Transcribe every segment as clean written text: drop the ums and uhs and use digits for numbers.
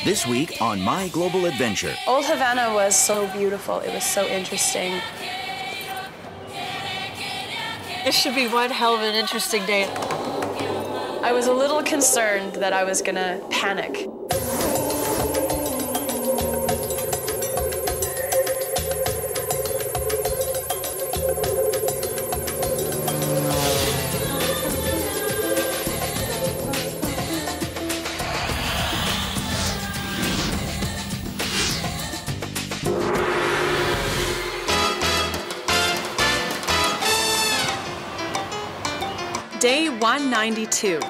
This week on My Global Adventure. Old Havana was so beautiful. It was so interesting. It should be one hell of an interesting day. I was a little concerned that I was gonna panic. Day 192.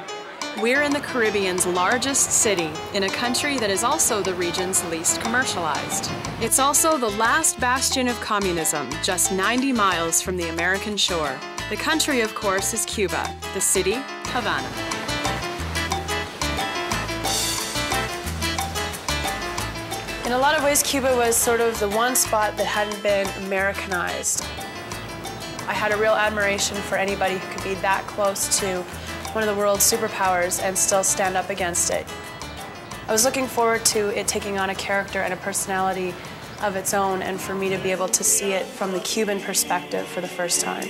We're in the Caribbean's largest city, in a country that is also the region's least commercialized. It's also the last bastion of communism, just 90 miles from the American shore. The country, of course, is Cuba, the city, Havana. In a lot of ways, Cuba was sort of the one spot that hadn't been Americanized. I had a real admiration for anybody who could be that close to one of the world's superpowers and still stand up against it. I was looking forward to it taking on a character and a personality of its own, and for me to be able to see it from the Cuban perspective for the first time.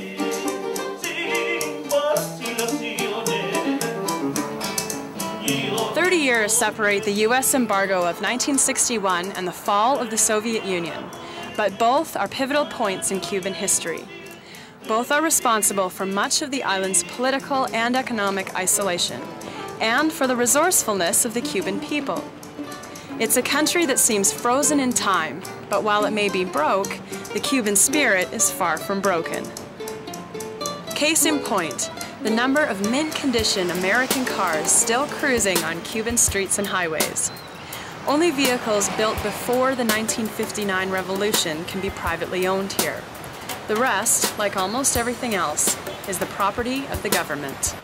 "30 years separate the U.S. embargo of 1961 and the fall of the Soviet Union, but both are pivotal points in Cuban history. Both are responsible for much of the island's political and economic isolation, and for the resourcefulness of the Cuban people. It's a country that seems frozen in time, but while it may be broke, the Cuban spirit is far from broken. Case in point, the number of mint-condition American cars still cruising on Cuban streets and highways. Only vehicles built before the 1959 revolution can be privately owned here. The rest, like almost everything else, is the property of the government.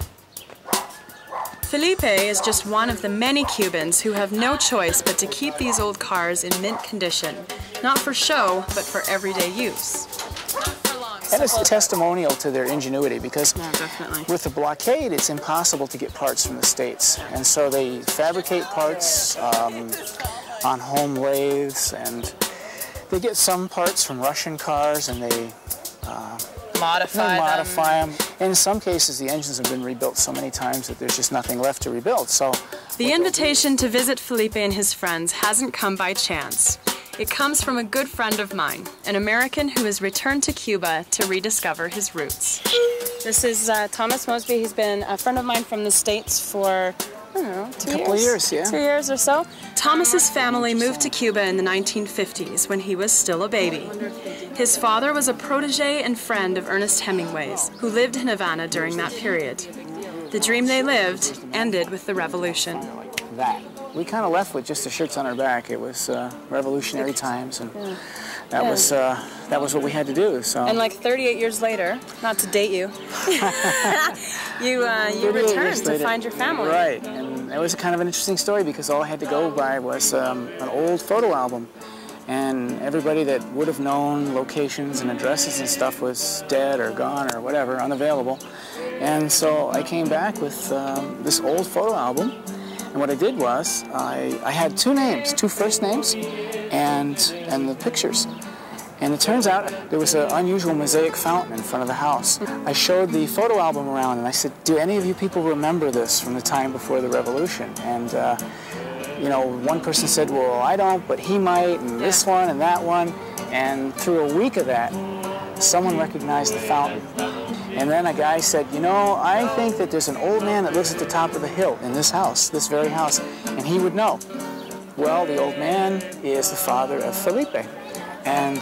Felipe is just one of the many Cubans who have no choice but to keep these old cars in mint condition, not for show, but for everyday use. And it's a testimonial to their ingenuity, because definitely. With the blockade, it's impossible to get parts from the States. And so they fabricate parts on home lathes, and they get some parts from Russian cars, and they modify them. In some cases, the engines have been rebuilt so many times that there's just nothing left to rebuild. So the invitation to visit Felipe and his friends hasn't come by chance. It comes from a good friend of mine, an American who has returned to Cuba to rediscover his roots. This is Thomas Mosby. He's been a friend of mine from the States for, I don't know, 2 years? A couple of years, yeah. 2 years or so. Thomas's family moved to Cuba in the 1950s when he was still a baby. His father was a protege and friend of Ernest Hemingway's, who lived in Havana during that period. The dream they lived ended with the revolution. That. We kind of left with just the shirts on our back. It was revolutionary times, and that was what we had to do. So. And like 38 years later, not to date you, you returned to find your family. Right, and it was kind of an interesting story, because all I had to go by was an old photo album, and everybody that would have known locations and addresses and stuff was dead or gone or whatever, unavailable. And so I came back with this old photo album. And what I did was, I had two names, two first names, and the pictures. And it turns out there was an unusual mosaic fountain in front of the house. I showed the photo album around, and I said, do any of you people remember this from the time before the revolution? And, you know, one person said, well, I don't, but he might, and this one and that one. And through a week of that, someone recognized the fountain. And then a guy said, you know, I think that there's an old man that lives at the top of the hill in this house, this very house, and he would know. Well, the old man is the father of Felipe. And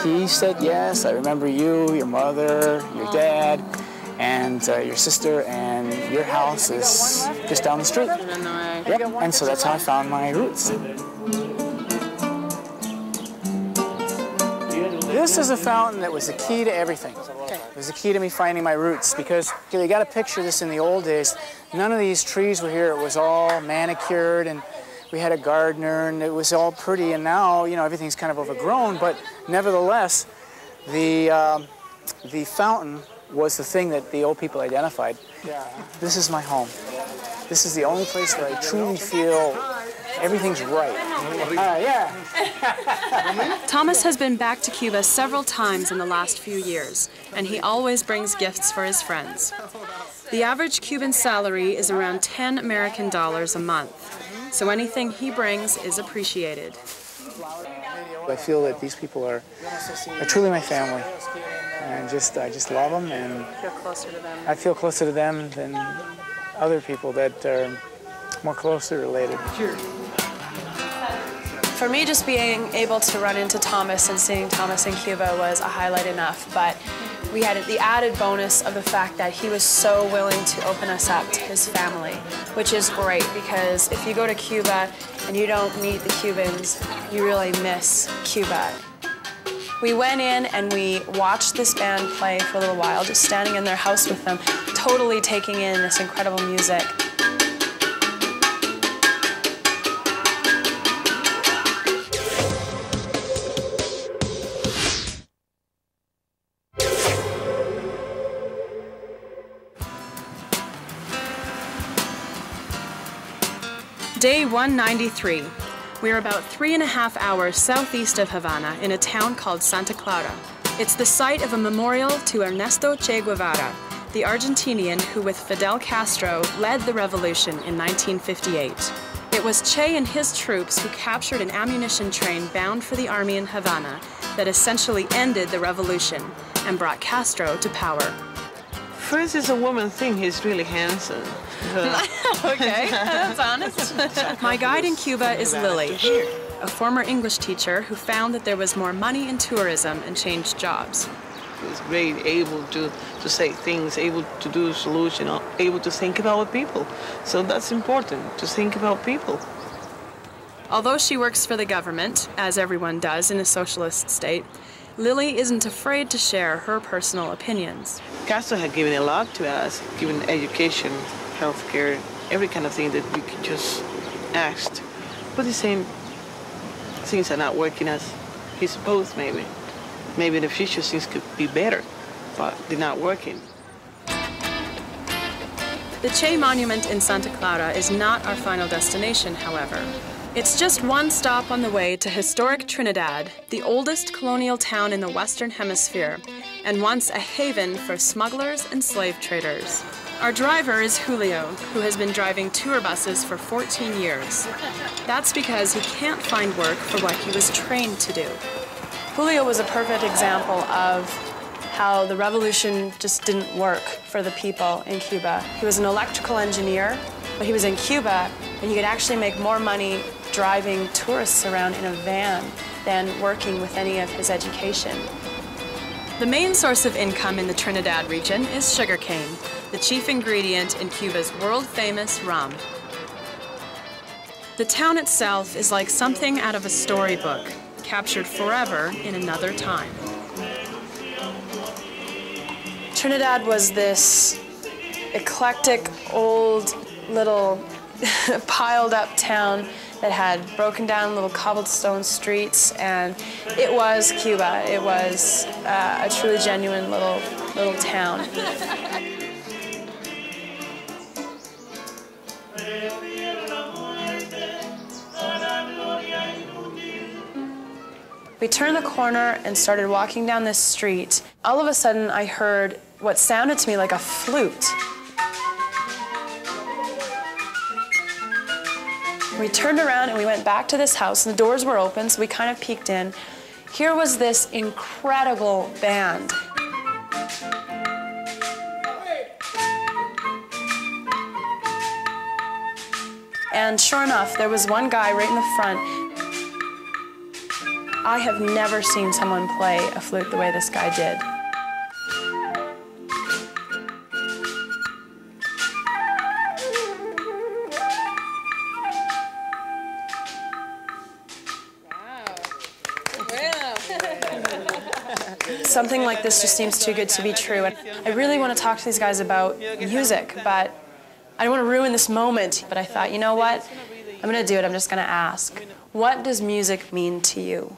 he said, yes, I remember you, your mother, your dad, and your sister, and your house is just down the street. Yep. And so that's how I found my roots. This is a fountain that was the key to everything. It was the key to me finding my roots, because you got to picture this in the old days. None of these trees were here. It was all manicured, and we had a gardener, and it was all pretty. And now, you know, everything's kind of overgrown, but nevertheless, the fountain was the thing that the old people identified. This is my home. This is the only place where I truly feel everything's right. Yeah. Thomas has been back to Cuba several times in the last few years, and he always brings gifts for his friends. The average Cuban salary is around $10 American a month, so anything he brings is appreciated. I feel that these people are truly my family, and I just love them, and I feel closer to them than other people that are more closely related. For me, just being able to run into Thomas and seeing Thomas in Cuba was a highlight enough, but we had the added bonus of the fact that he was so willing to open us up to his family, which is great, because if you go to Cuba and you don't meet the Cubans, you really miss Cuba. We went in and we watched this band play for a little while, just standing in their house with them, totally taking in this incredible music. Day 193. We're about 3.5 hours southeast of Havana in a town called Santa Clara. It's the site of a memorial to Ernesto Che Guevara, the Argentinian who with Fidel Castro led the revolution in 1958. It was Che and his troops who captured an ammunition train bound for the army in Havana that essentially ended the revolution and brought Castro to power. First, it's a woman thing. He's really handsome. Okay, that's honest. My guide in Cuba is Lily, a former English teacher who found that there was more money in tourism and changed jobs. He's very able to say things, able to do solutions, able to think about people. So that's important, to think about people. Although she works for the government, as everyone does in a socialist state, Lily isn't afraid to share her personal opinions. Castro had given a lot to us, given education, healthcare, every kind of thing that we could just ask. But the same things are not working as he supposed, maybe. Maybe in the future things could be better, but they're not working. The Che Monument in Santa Clara is not our final destination, however. It's just one stop on the way to historic Trinidad, the oldest colonial town in the Western Hemisphere, and once a haven for smugglers and slave traders. Our driver is Julio, who has been driving tour buses for 14 years. That's because he can't find work for what he was trained to do. Julio was a perfect example of how the revolution just didn't work for the people in Cuba. He was an electrical engineer, but he was in Cuba, and he could actually make more money driving tourists around in a van than working with any of his education. The main source of income in the Trinidad region is sugarcane, the chief ingredient in Cuba's world-famous rum. The town itself is like something out of a storybook, captured forever in another time. Trinidad was this eclectic, old, little piled up town that had broken down little cobblestone streets, and it was Cuba. It was a truly genuine little town. We turned the corner and started walking down this street. All of a sudden, I heard what sounded to me like a flute. We turned around and we went back to this house, and the doors were open, so we kind of peeked in. Here was this incredible band. And sure enough, there was one guy right in the front. I have never seen someone play a flute the way this guy did. Something like this just seems too good to be true. And I really want to talk to these guys about music, but I don't want to ruin this moment. But I thought, you know what? I'm going to do it. I'm just going to ask. What does music mean to you?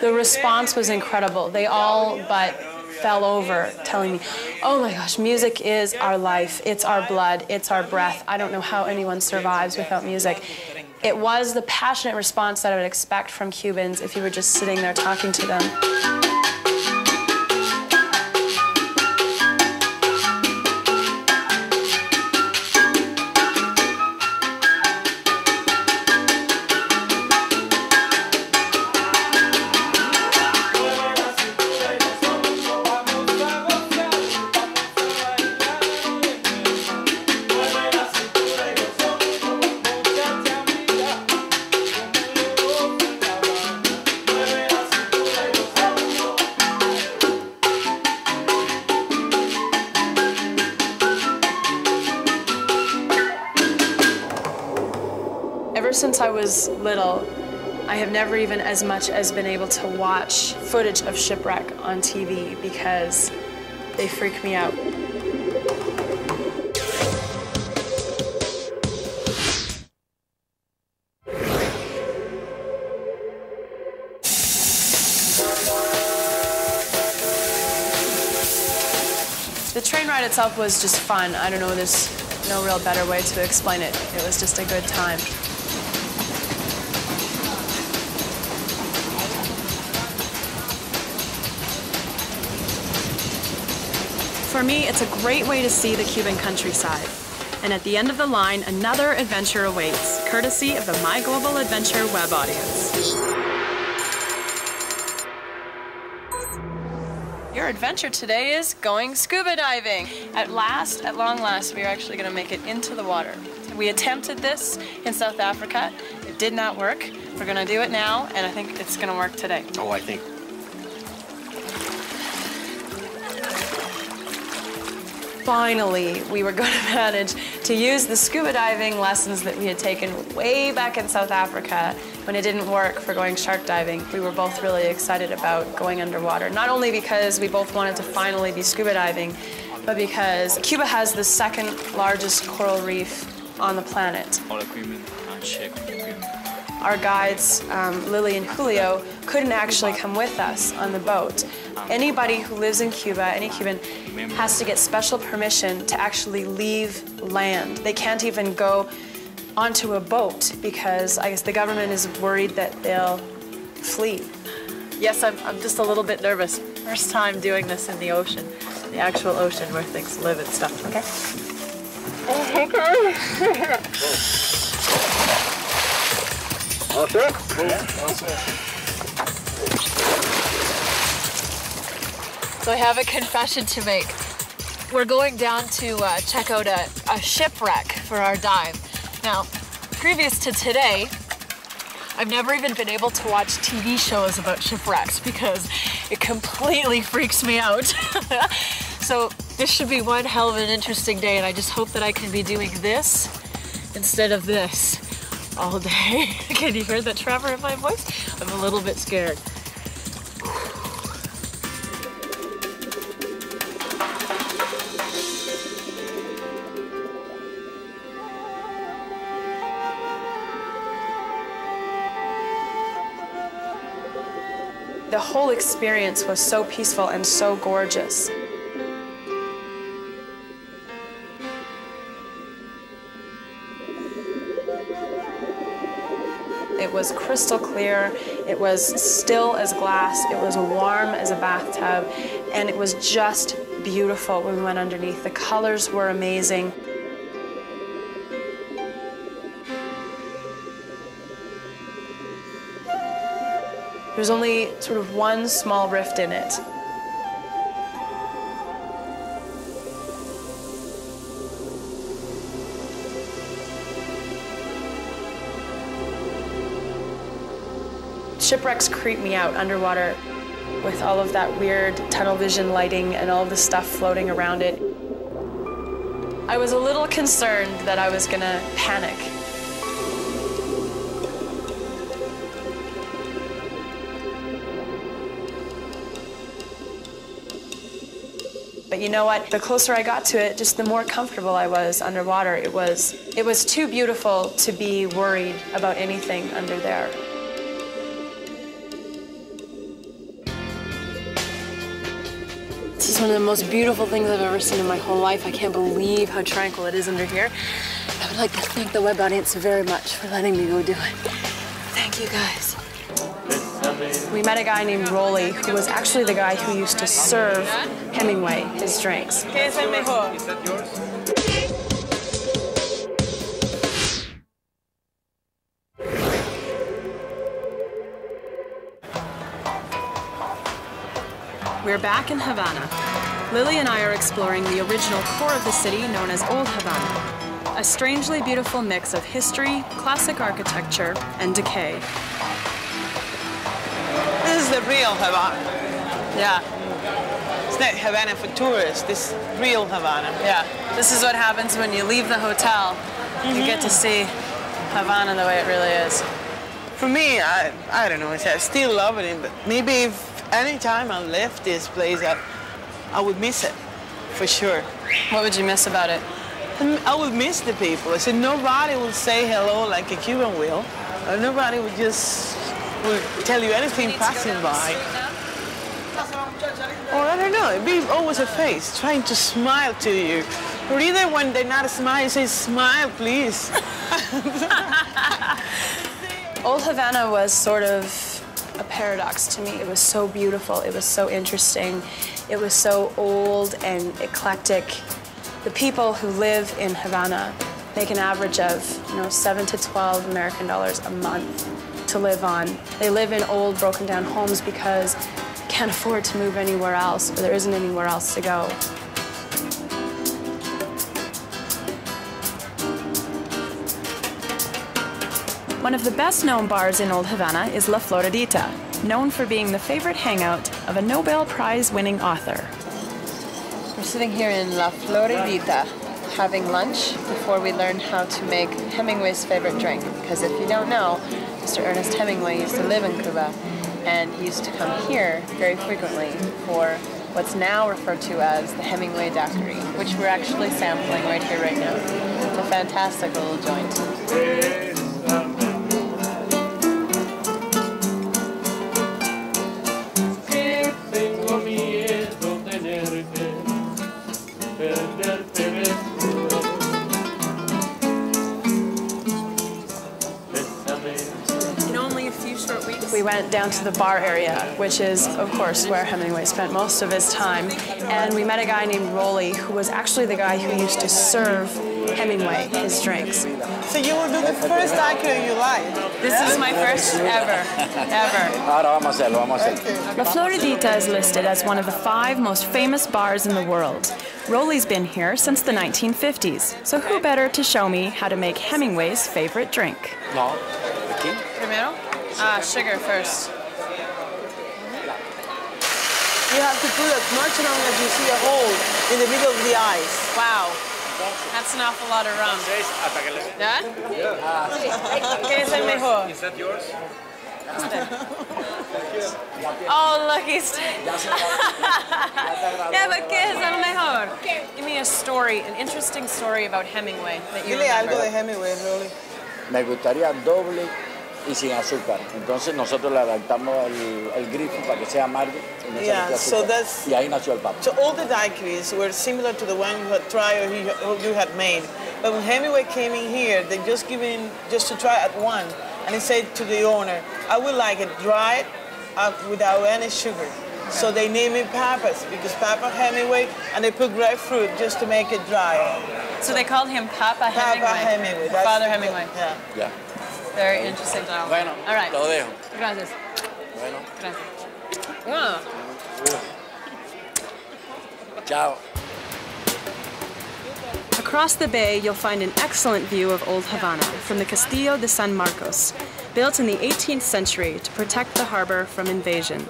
The response was incredible. They all but fell over telling me, oh my gosh, music is our life, it's our blood, it's our breath. I don't know how anyone survives without music. It was the passionate response that I would expect from Cubans if you were just sitting there talking to them. Ever since I was little, I have never even as much as been able to watch footage of shipwreck on TV because they freak me out. The train ride itself was just fun. I don't know, there's no real better way to explain it. It was just a good time. For me, it's a great way to see the Cuban countryside. And at the end of the line, another adventure awaits, courtesy of the My Global Adventure web audience. Your adventure today is going scuba diving. At long last, we are actually going to make it into the water. We attempted this in South Africa. It did not work. We're going to do it now, and I think it's going to work today. Oh, I think. Finally, we were going to manage to use the scuba diving lessons that we had taken way back in South Africa when it didn't work for going shark diving. We were both really excited about going underwater, not only because we both wanted to finally be scuba diving, but because Cuba has the second largest coral reef on the planet. All equipment and check equipment. Our guides, Lily and Julio, couldn't actually come with us on the boat. Anybody who lives in Cuba, any Cuban, has to get special permission to actually leave land. They can't even go onto a boat because I guess the government is worried that they'll flee. Yes, I'm just a little bit nervous. First time doing this in the ocean, the actual ocean where things live and stuff. Okay. All set? Yeah, all set. So I have a confession to make. We're going down to check out a shipwreck for our dive. Now, previous to today, I've never even been able to watch TV shows about shipwrecks because it completely freaks me out. So this should be one hell of an interesting day, and I just hope that I can be doing this instead of this all day. Can you hear the tremor in my voice? I'm a little bit scared. The whole experience was so peaceful and so gorgeous. It was crystal clear, it was still as glass, it was warm as a bathtub, and it was just beautiful when we went underneath. The colors were amazing. There's only sort of one small rift in it. Shipwrecks creep me out underwater with all of that weird tunnel vision lighting and all of the stuff floating around it. I was a little concerned that I was gonna panic. But you know what? The closer I got to it, just the more comfortable I was underwater. It was too beautiful to be worried about anything under there. one of the most beautiful things I've ever seen in my whole life. I can't believe how tranquil it is under here. I would like to thank the web audience very much for letting me go do it. Thank you, guys. We met a guy named Rolly, who was actually the guy who used to serve Hemingway his drinks. ¿Qué es el mejor? Is that yours? We're back in Havana. Lily and I are exploring the original core of the city known as Old Havana, a strangely beautiful mix of history, classic architecture, and decay. This is the real Havana. Yeah, It's not Havana for tourists. This is real Havana. yeah. This is what happens when you leave the hotel. You get to see Havana the way it really is. For me, I don't know. I still love it, but maybe if any time I left this place, I would miss it, for sure. What would you miss about it? I would miss the people. I said nobody will say hello like a Cuban will. Nobody would just tell you anything passing by. Or I don't know, it'd be always a face trying to smile to you. Or either when they're not smiling, say, smile, please. Old Havana was sort of a paradox to me. It was so beautiful, it was so interesting, it was so old and eclectic. The people who live in Havana make an average of, $7 to $12 American a month to live on. They live in old, broken down homes because they can't afford to move anywhere else, or there isn't anywhere else to go. One of the best-known bars in Old Havana is La Floridita, known for being the favorite hangout of a Nobel Prize-winning author. We're sitting here in La Floridita, having lunch before we learn how to make Hemingway's favorite drink. Because if you don't know, Mr. Ernest Hemingway used to live in Cuba, and he used to come here very frequently for what's now referred to as the Hemingway Daiquiri, which we're actually sampling right here, right now. It's a fantastic little joint. We went down to the bar area, which is, of course, where Hemingway spent most of his time. And we met a guy named Rolly, who was actually the guy who used to serve Hemingway his drinks. So you will do the first daiquiri in your life? This is my first ever. Ahora vamos a hacerlo. La Floridita is listed as one of the 5 most famous bars in the world. Rolly's been here since the 1950s, so who better to show me how to make Hemingway's favorite drink? No. Aquí. Primero? Sugar first. You have to put as much rum as you see a hole in the middle of the ice. Wow. That's an awful lot of rum. ¿Ya? ¿Qué es el mejor? Is that yours? Oh, look, he's... Yeah, but ¿qué es el mejor? Give me a story, an interesting story about Hemingway that you Dile algo remember. de Hemingway, Rolly. Me gustaría doble y sin azúcar. Entonces nosotros le adaptamos el grifo para que sea amargo y no se le eche so azúcar. that's... Y ahí nació el papa. So all the daiquiris were similar to the one you had tried or you had made. But when Hemingway came in here, they just to try at one. And he said to the owner, I would like it dried without any sugar. So they named it Papas because Papa Hemingway, and they put grapefruit just to make it dry. So they called him Papa Hemingway. Papa Hemingway. That's Father Hemingway. Yeah. Ya. Very interesting. Bueno, All right. lo dejo. Gracias. Bueno, Gracias. Ah. chao. Across the bay, you'll find an excellent view of Old Havana from the Castillo de San Marcos, built in the 18th century to protect the harbor from invasion.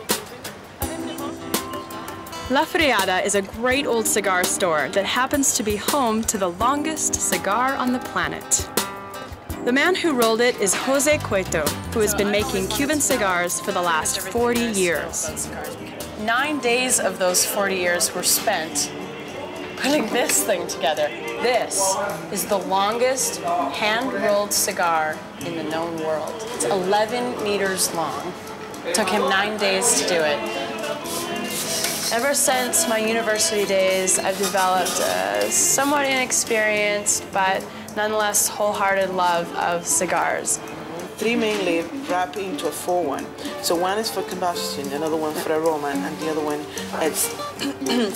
La Friada is a great old cigar store that happens to be home to the longest cigar on the planet. The man who rolled it is Jose Cueto, who has been making Cuban cigars for the last 40 years. 9 days of those 40 years were spent putting this thing together. This is the longest hand-rolled cigar in the known world. It's 11 meters long. It took him 9 days to do it. Ever since my university days, I've developed a somewhat inexperienced but nonetheless wholehearted love of cigars. 3 mainly wrap into a 4-1. So one is for combustion, another one for aroma, and the other one is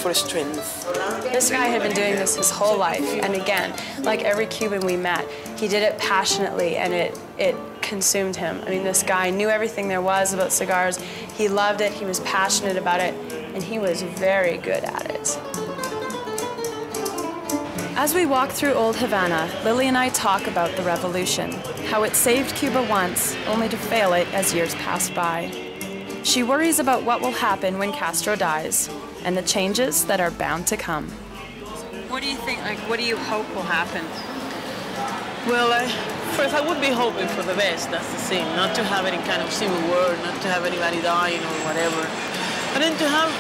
for strength. This guy had been doing this his whole life, and again, like every Cuban we met, he did it passionately, and it consumed him. I mean, this guy knew everything there was about cigars. He loved it, he was passionate about it, and he was very good at it. As we walk through Old Havana, Lily and I talk about the revolution, how it saved Cuba once, only to fail it as years passed by. She worries about what will happen when Castro dies, and the changes that are bound to come. What do you think, what do you hope will happen? Well, first I would be hoping for the best, that's the thing, not to have any kind of civil war, not to have anybody dying or whatever, but then to have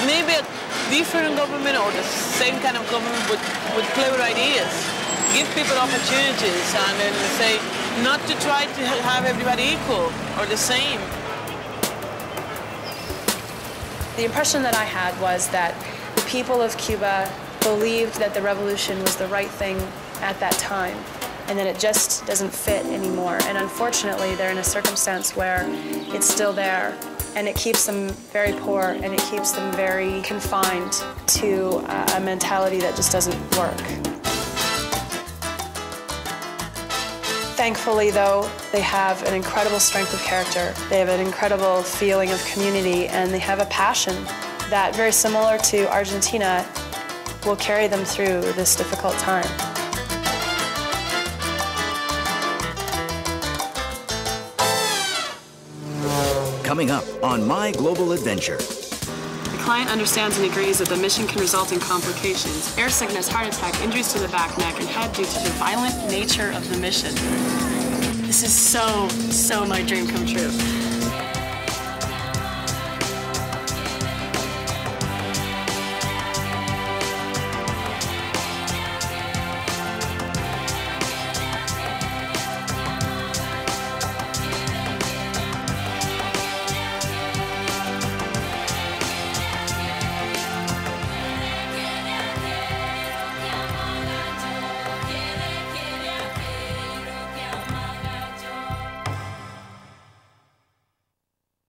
maybe a different government or the same kind of government with clever ideas. Give people opportunities and then say, not to try to have everybody equal or the same. The impression that I had was that the people of Cuba believed that the revolution was the right thing at that time, and that it just doesn't fit anymore. And unfortunately, they're in a circumstance where it's still there, and it keeps them very poor, and it keeps them very confined to a mentality that just doesn't work. Thankfully, though, they have an incredible strength of character. They have an incredible feeling of community, and they have a passion that, very similar to Argentina, will carry them through this difficult time. Coming up on My Global Adventure. The client understands and agrees that the mission can result in complications, air sickness, heart attack, injuries to the back, neck, and head due to the violent nature of the mission. This is so my dream come true.